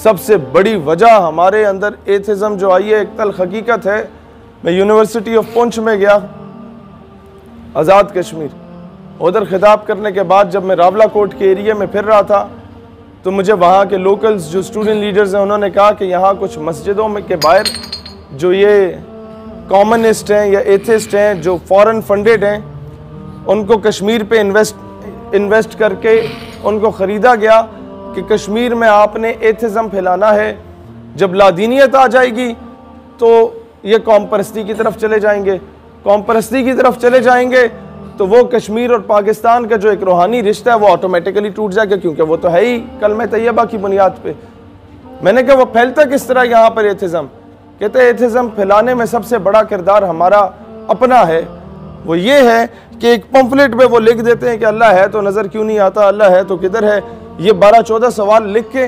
सबसे बड़ी वजह हमारे अंदर एथिज़म जो आई है, एक तल्ख हकीकत है। मैं यूनिवर्सिटी ऑफ पुंछ में गया, आज़ाद कश्मीर, उधर खिताब करने के बाद जब मैं रावला कोट के एरिया में फिर रहा था तो मुझे वहाँ के लोकल्स जो स्टूडेंट लीडर्स हैं उन्होंने कहा कि यहाँ कुछ मस्जिदों में के बाहर जो ये कॉमनिस्ट हैं या एथिस्ट हैं जो फॉरेन फंडेड हैं, उनको कश्मीर पे इन्वेस्ट करके उनको ख़रीदा गया कि कश्मीर में आपने एथिज़म फैलाना है। जब लादीनियत आ जाएगी तो ये कौम परस्ती की तरफ चले जाएंगे, कौम परस्ती की तरफ चले जाएंगे तो वो कश्मीर और पाकिस्तान का जो एक रूहानी रिश्ता है वो ऑटोमेटिकली टूट जाएगा, क्योंकि वो तो है ही कलमे तैयबा की बुनियाद पे। मैंने कहा वो फैलता किस तरह यहाँ पर एथिज़म? कहते हैं एथिज़म फैलाने में सबसे बड़ा किरदार हमारा अपना है। वो ये है कि एक पंफलेट पे वो लिख देते हैं कि अल्लाह है तो नज़र क्यों नहीं आता, अल्लाह है तो किधर है। ये 12-14 सवाल लिख के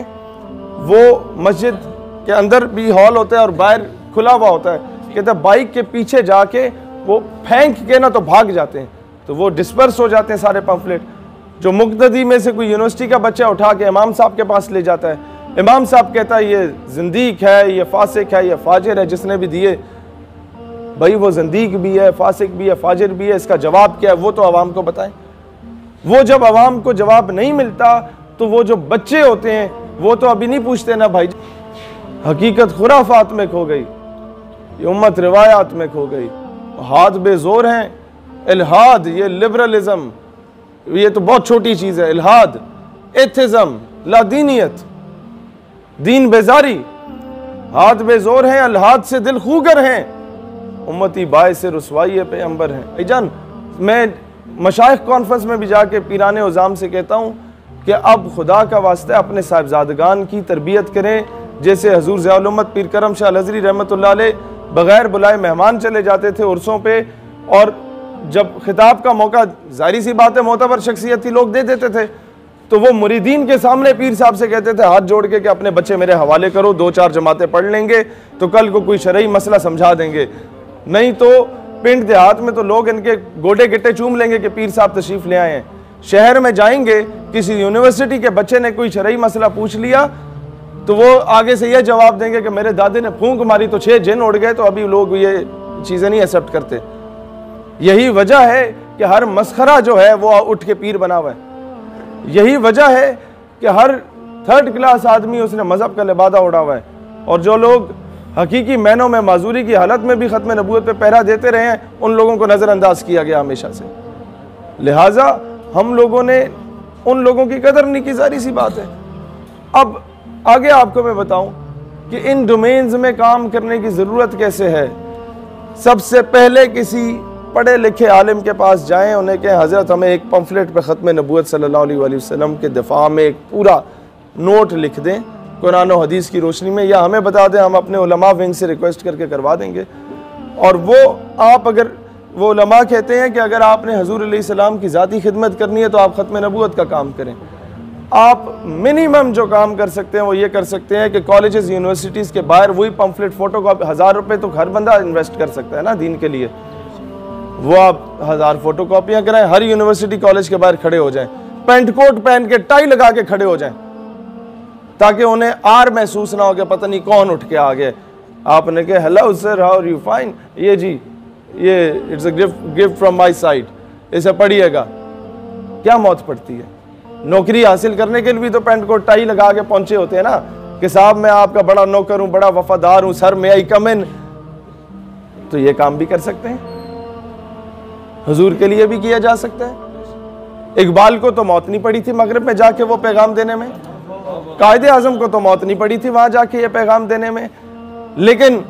वो मस्जिद के अंदर भी हॉल होता है और बाहर खुला हुआ होता है। कहते हैं बाइक के पीछे जाके वो फेंक के ना तो भाग जाते हैं, तो वो डिस्पर्स हो जाते हैं सारे पंफलेट। जो मुक्तदी में से कोई यूनिवर्सिटी का बच्चा उठा के इमाम साहब के पास ले जाता है, इमाम साहब कहता है ये जिंदीक है, ये फासिक है, ये फाजिर है जिसने भी दिए। भाई वो जिंदीक भी है, फासिक भी है, फाजिर भी है, इसका जवाब क्या है वो तो आवाम को बताएं। वो जब आवाम को जवाब नहीं मिलता तो वो जो बच्चे होते हैं वो तो अभी नहीं पूछते ना भाई। हकीकत खुराफात में खो गई, ये उम्मत रिवायात में खो गई, हाथ बेजोर हैं। इल्हाद, ये लिबरलिज्म, ये तो बहुत छोटी चीज़ है। इल्हाद, एथिज़म, लादीनियत, दीन बेजारी, हाथ बेजोर हैं, अल्हाद से दिल खूगर हैं, उम्मती बाय से रुसवाई पे अंबर हैं। भाईजान, मैं मशाइख कॉन्फ्रेंस में भी जाके पीराने उज़ाम से कहता हूँ कि अब खुदा का वास्ता अपने साहिबजादगान की तरबियत करें। जैसे हजूर ज़ियाउल उम्मत पीर करम शाह अलहज़री रहमतुल्लाह अलैह बग़ैर बुलाए मेहमान चले जाते थे उर्सों पे, और जब खिताब का मौका, जाहिर सी बात है मोतबर शख्सियत ही लोग दे देते थे, तो वो मुरीदीन के सामने पीर साहब से कहते थे हाथ जोड़ के कि अपने बच्चे मेरे हवाले करो, 2-4 जमातें पढ़ लेंगे तो कल को कोई शरई मसला समझा देंगे, नहीं तो पिंड देहात में तो लोग इनके गोडे गिट्टे चूम लेंगे कि पीर साहब तशरीफ़ ले आए हैं। शहर में जाएंगे, किसी यूनिवर्सिटी के बच्चे ने कोई शरई मसला पूछ लिया तो वो आगे से यह जवाब देंगे कि मेरे दादे ने फूंक मारी तो 6 जिन उड़ गए। तो अभी लोग ये चीज़ें नहीं एक्सेप्ट करते। यही वजह है कि हर मस्खरा जो है वो उठ के पीर बना हुआ है। यही वजह है कि हर 3rd क्लास आदमी उसने मजहब का लिबादा उड़ा हुआ है, और जो लोग हकीकी मैनों में माजूरी की हालत में भी ख़त्म नबूवत पे पहरा देते रहे हैं उन लोगों को नज़रअंदाज किया गया हमेशा से। लिहाजा हम लोगों ने उन लोगों की कदर नहीं की, जारी सी बात है। अब आगे आपको मैं बताऊं कि इन डोमेन्स में काम करने की ज़रूरत कैसे है। सबसे पहले किसी पढ़े लिखे आलिम के पास जाएं, उन्हें कहें हज़रत हमें एक पंफलेट पे ख़त्म नबूवत सल्लल्लाहु अलैहि वसल्लम के दिफा में एक पूरा नोट लिख दें कुरान और हदीस की रोशनी में, या हमें बता दें, हम अपने उलमा विंग से रिक्वेस्ट करके करवा देंगे। और वो आप, अगर वो उलमा कहते हैं कि अगर आपने हजूर अलैहिस्सलाम की ज़ाती खिदमत करनी है तो आप ख़त्म नबूवत का काम करें। आप मिनिमम जो काम कर सकते हैं वो ये कर सकते हैं कि कॉलेजेस यूनिवर्सिटीज़ के बाहर वही पंफलेट फ़ोटो कॉपी, 1000 रुपये तो हर बंदा इन्वेस्ट कर सकता है ना दीन के लिए, वो आप 1000 फोटो कॉपियाँ कराएं, हर यूनिवर्सिटी कॉलेज के बाहर खड़े हो जाएं, पेंट कोट पहन के टाई लगा के खड़े हो जाएं, ताकि उन्हें आर महसूस ना हो कि पता नहीं कौन उठ के आ गए। आपने कहा hello sir, how are you, fine, ये जी ये it's a gift from my side, इसे पढ़िएगा। क्या मौत पड़ती है? नौकरी हासिल करने के लिए भी तो पेंट कोट टाई लगा के पहुंचे होते हैं ना कि साहब मैं आपका बड़ा नौकर हूं, बड़ा वफादार हूं, सर मे आई कम इन। तो ये काम भी कर सकते हैं, हुजूर के लिए भी किया जा सकता है। इकबाल को तो मौत नहीं पड़ी थी मगरिब में जाके वो पैगाम देने में, कायदे आजम को तो मौत नहीं पड़ी थी वहां जाके ये पैगाम देने में, लेकिन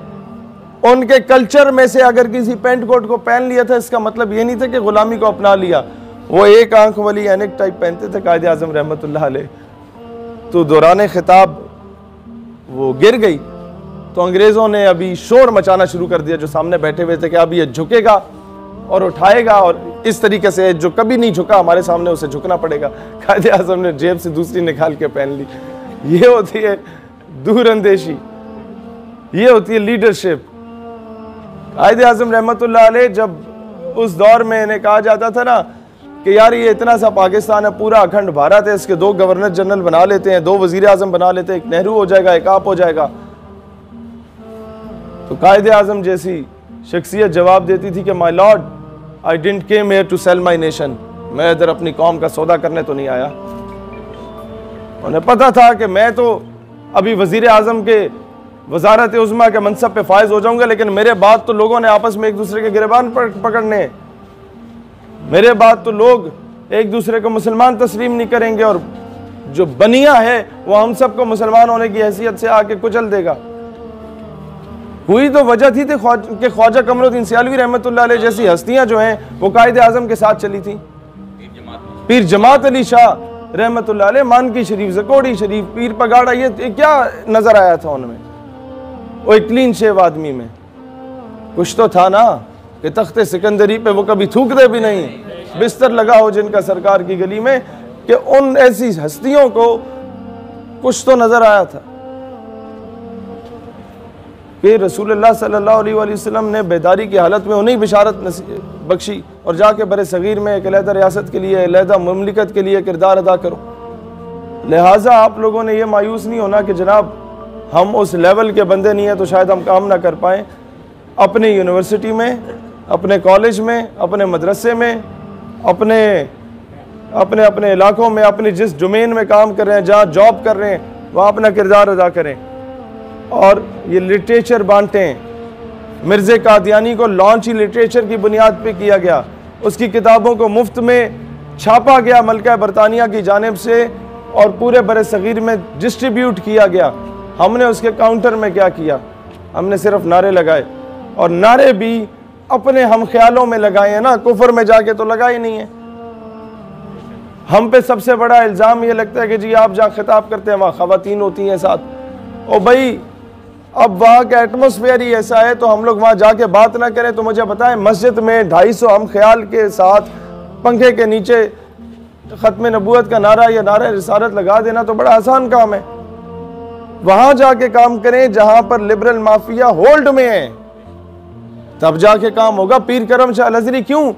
उनके कल्चर में से अगर किसी पेंट कोट को पहन लिया था इसका मतलब ये नहीं था कि गुलामी को अपना लिया। वो एक आंख वाली एनिक टाइप पहनते थे कायदे आजम रहमतुल्लाह अलैह। तो दौरान खिताब वो गिर गई तो अंग्रेज़ों ने अभी शोर मचाना शुरू कर दिया जो सामने बैठे हुए थे कि अब ये झुकेगा और उठाएगा, और इस तरीके से जो कभी नहीं झुका हमारे सामने उसे झुकना पड़ेगा। कायदे आजम ने जेब से दूसरी निकाल के पहन ली। ये होती है दूरअंदेशी, ये होती है लीडरशिप। कायदे आजम रहमतुल्लाह अलैह जब उस दौर में इन्हें कहा जाता था ना कि यार ये इतना सा पाकिस्तान है, पूरा अखंड भारत है, इसके 2 गवर्नर जनरल बना लेते हैं, 2 वजीर आजम बना लेते हैं, एक नेहरू हो जाएगा, एक आप हो जाएगा। तो कायदे आजम जैसी शख्सियत जवाब देती थी कि my lord, I didn't came here to sell my nation, मैं इधर अपनी कौम का सौदा करने तो नहीं आया। उन्हें पता था कि मैं तो अभी वजीर आजम के वजारत उज़्मा के मनसब पे फायज हो जाऊंगा, लेकिन मेरे बाद तो लोगों ने आपस में एक दूसरे के गिरबान पकड़ने, मेरे बाद तो लोग एक दूसरे को मुसलमान तस्लीम नहीं करेंगे, और जो बनिया है वो हम सबको मुसलमान होने की हैसियत से आके कुचल देगा। हुई तो वजह थी कि ख्वाजा कमरुद्दीन सियालवी रहमतुल्लाह अलैह जैसी हस्तियां जो हैं वो कायदे आजम के साथ चली थी। पीर जमात अली शाह रहमतुल्लाह अलैह, मानकी शरीफ, जकोड़ी शरीफ, पीर पगाड़ा, ये क्या नजर आया था उनमें? वो एक क्लीन शेव आदमी में कुछ तो था ना कि तख्ते सिकंदरी पे वो कभी थूकते भी नहीं, बिस्तर लगा हो जिनका सरकार की गली में, कि उन ऐसी हस्तियों को कुछ तो नजर आया था कि रसूलुल्लाह सल्लल्लाहु अलैहि वसल्लम ने बेदारी की हालत में उन्हें बिशारत बख्शी और जाके बड़े सगीर में एक अलहदा रियासत के लिए, अलहदा ममलिकत के लिए किरदार अदा करो। लिहाजा आप लोगों ने यह मायूस नहीं होना कि जनाब हम उस लेवल के बंदे नहीं हैं तो शायद हम काम ना कर पाएँ। अपनी यूनिवर्सिटी में, अपने कॉलेज में, अपने मदरसे में, अपने अपने अपने इलाकों में, अपने जिस डोमेन में काम कर रहे हैं, जहाँ जॉब कर रहे हैं, वहाँ अपना किरदार अदा करें और ये लिटरेचर बांटें। मिर्ज़े कादियानी को लॉन्च ही लिटरेचर की बुनियाद पे किया गया, उसकी किताबों को मुफ्त में छापा गया मलका बरतानिया की जानिब से और पूरे बरे सगीर में डिस्ट्रीब्यूट किया गया। हमने उसके काउंटर में क्या किया? हमने सिर्फ नारे लगाए, और नारे भी अपने हम ख्यालों में लगाए हैं ना, कुफर में जाके तो लगाए नहीं है। हम पे सबसे बड़ा इल्ज़ाम ये लगता है कि जी आप जहाँ खिताब करते हैं वहाँ ख़वातीन होती हैं साथ, और भाई अब वहाँ का एटमॉस्फेयर ही ऐसा है तो हम लोग वहाँ जाके बात ना करें। तो मुझे बताएं, मस्जिद में 250 हम ख्याल के साथ पंखे के नीचे ख़त्म नबूवत का नारा या नारा रिसालत लगा देना तो बड़ा आसान काम है। वहाँ जाके काम करें जहाँ पर लिबरल माफिया होल्ड में है, तब जाके काम होगा। पीर करम शाह अलअज़हरी क्यों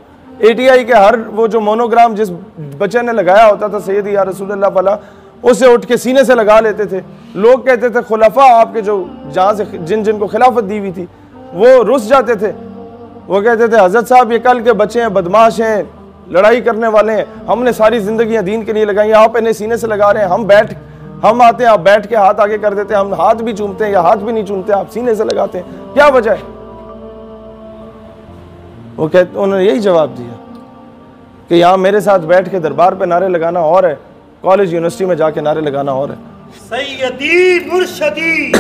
ATI के हर वो जो मोनोग्राम जिस बच्चे ने लगाया होता था सैयद या रसूलुल्लाह वाला, उसे उठ के सीने से लगा लेते थे। लोग कहते थे खुलफा आपके जो जहाँ से जिन को खिलाफत दी हुई थी वो रुस जाते थे, वो कहते थे हजरत साहब ये कल के बच्चे हैं, बदमाश हैं, लड़ाई करने वाले हैं, हमने सारी जिंदगी दीन के लिए लगाई, आप इन्हें सीने से लगा रहे हैं। हम आते हैं, आप बैठ के हाथ आगे कर देते हैं, हम हाथ भी चूमते हैं या हाथ भी नहीं चूमते, आप सीने से लगाते हैं, क्या वजह है? वो कहते, उन्होंने यही जवाब दिया कि यहाँ मेरे साथ बैठ के दरबार पे नारे लगाना और है, कॉलेज यूनिवर्सिटी में जाके नारे लगाना और है। सैयदी मुर्शदी